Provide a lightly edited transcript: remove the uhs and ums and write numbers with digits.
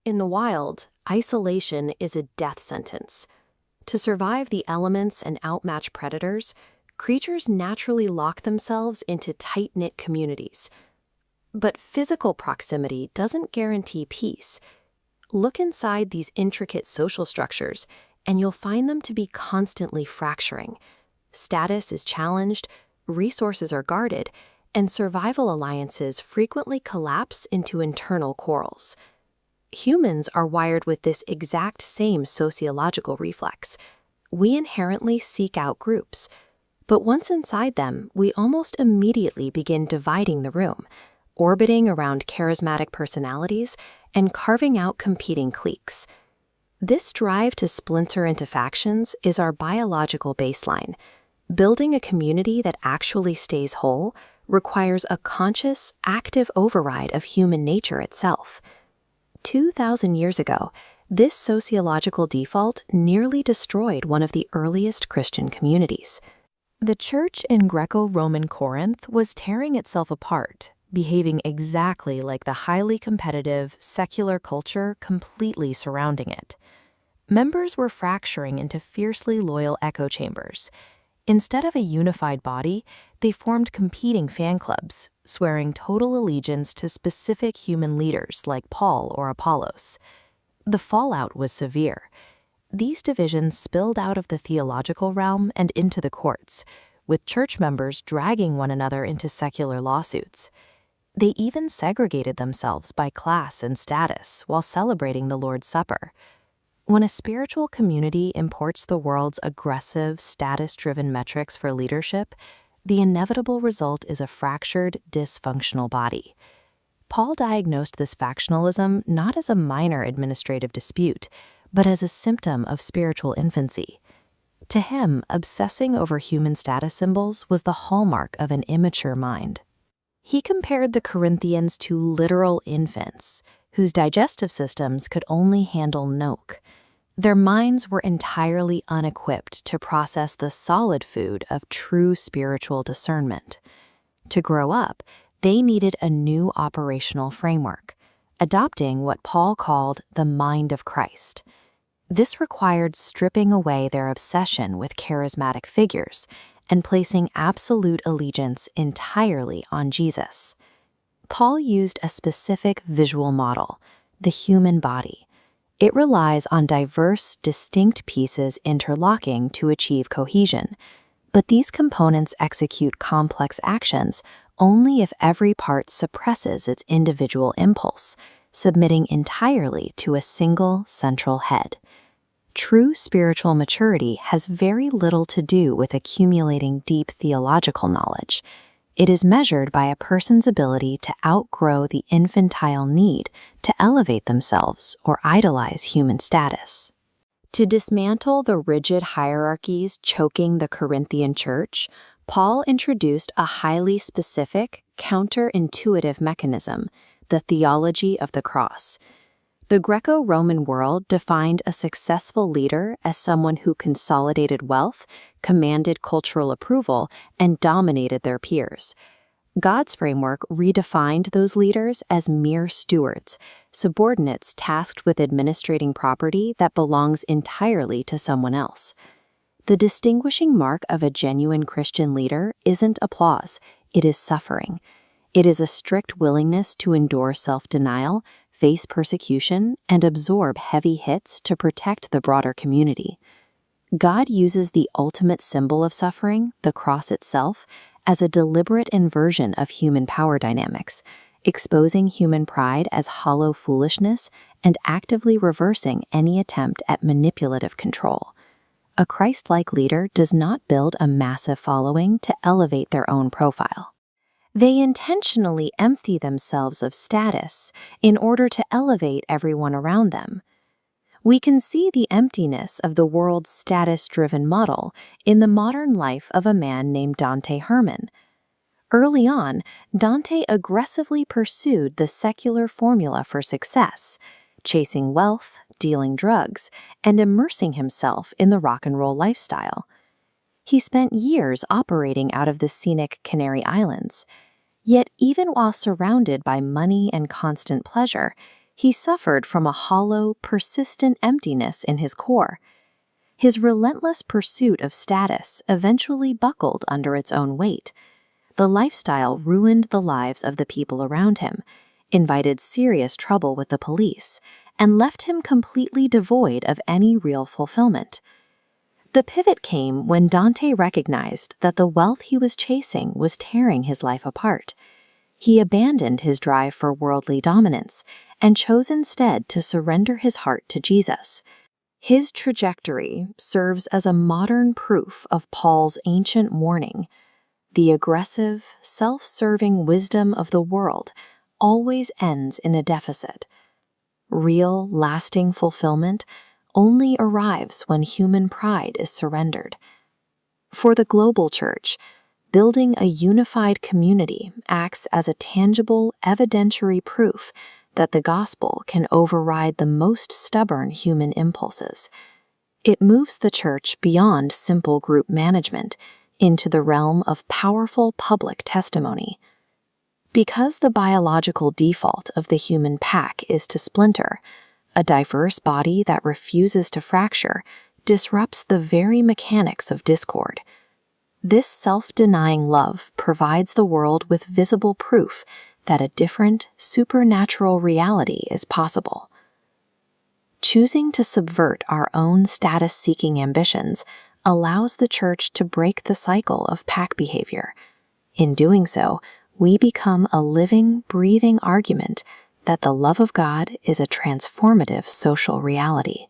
In the wild, isolation is a death sentence. To survive the elements and outmatch predators, creatures naturally lock themselves into tight-knit communities. But physical proximity doesn't guarantee peace. Look inside these intricate social structures, and you'll find them to be constantly fracturing. Status is challenged, resources are guarded, and survival alliances frequently collapse into internal quarrels. Humans are wired with this exact same sociological reflex. We inherently seek out groups. But once inside them, we almost immediately begin dividing the room, orbiting around charismatic personalities and carving out competing cliques. This drive to splinter into factions is our biological baseline. Building a community that actually stays whole requires a conscious, active override of human nature itself. 2,000 years ago, this sociological default nearly destroyed one of the earliest Christian communities. The church in Greco-Roman Corinth was tearing itself apart, behaving exactly like the highly competitive, secular culture completely surrounding it. Members were fracturing into fiercely loyal echo chambers. Instead of a unified body, they formed competing fan clubs, swearing total allegiance to specific human leaders like Paul or Apollos. The fallout was severe. These divisions spilled out of the theological realm and into the courts, with church members dragging one another into secular lawsuits. They even segregated themselves by class and status while celebrating the Lord's Supper. When a spiritual community imports the world's aggressive, status-driven metrics for leadership, the inevitable result is a fractured, dysfunctional body. Paul diagnosed this factionalism not as a minor administrative dispute, but as a symptom of spiritual infancy. To him, obsessing over human status symbols was the hallmark of an immature mind. He compared the Corinthians to literal infants, whose digestive systems could only handle milk. Their minds were entirely unequipped to process the solid food of true spiritual discernment. To grow up, they needed a new operational framework, adopting what Paul called the mind of Christ. This required stripping away their obsession with charismatic figures and placing absolute allegiance entirely on Jesus. Paul used a specific visual model, the human body. It relies on diverse, distinct pieces interlocking to achieve cohesion, but these components execute complex actions only if every part suppresses its individual impulse, submitting entirely to a single central head. True spiritual maturity has very little to do with accumulating deep theological knowledge. It is measured by a person's ability to outgrow the infantile need to elevate themselves or idolize human status. To dismantle the rigid hierarchies choking the Corinthian church, Paul introduced a highly specific, counterintuitive mechanism, the theology of the cross. The Greco-Roman world defined a successful leader as someone who consolidated wealth, commanded cultural approval, and dominated their peers. God's framework redefined those leaders as mere stewards, subordinates tasked with administrating property that belongs entirely to someone else. The distinguishing mark of a genuine Christian leader isn't applause, it is suffering. It is a strict willingness to endure self-denial, face persecution, and absorb heavy hits to protect the broader community. God uses the ultimate symbol of suffering, the cross itself, as a deliberate inversion of human power dynamics, exposing human pride as hollow foolishness and actively reversing any attempt at manipulative control. A Christ-like leader does not build a massive following to elevate their own profile. They intentionally empty themselves of status in order to elevate everyone around them. We can see the emptiness of the world's status-driven model in the modern life of a man named Dante Herman. Early on, Dante aggressively pursued the secular formula for success, chasing wealth, dealing drugs, and immersing himself in the rock and roll lifestyle. He spent years operating out of the scenic Canary Islands. Yet even while surrounded by money and constant pleasure, He suffered from a hollow, persistent emptiness in his core. His relentless pursuit of status eventually buckled under its own weight. The lifestyle ruined the lives of the people around him, invited serious trouble with the police, and left him completely devoid of any real fulfillment. The pivot came when Dante recognized that the wealth he was chasing was tearing his life apart. He abandoned his drive for worldly dominance and chose instead to surrender his heart to Jesus. His trajectory serves as a modern proof of Paul's ancient warning: the aggressive, self-serving wisdom of the world always ends in a deficit. Real, lasting fulfillment only arrives when human pride is surrendered. For the global church, building a unified community acts as a tangible, evidentiary proof that the gospel can override the most stubborn human impulses. It moves the church beyond simple group management into the realm of powerful public testimony. Because the biological default of the human pack is to splinter, a diverse body that refuses to fracture disrupts the very mechanics of discord. This self-denying love provides the world with visible proof that a different, supernatural reality is possible. Choosing to subvert our own status-seeking ambitions allows the church to break the cycle of pack behavior. In doing so, we become a living, breathing argument that the love of God is a transformative social reality.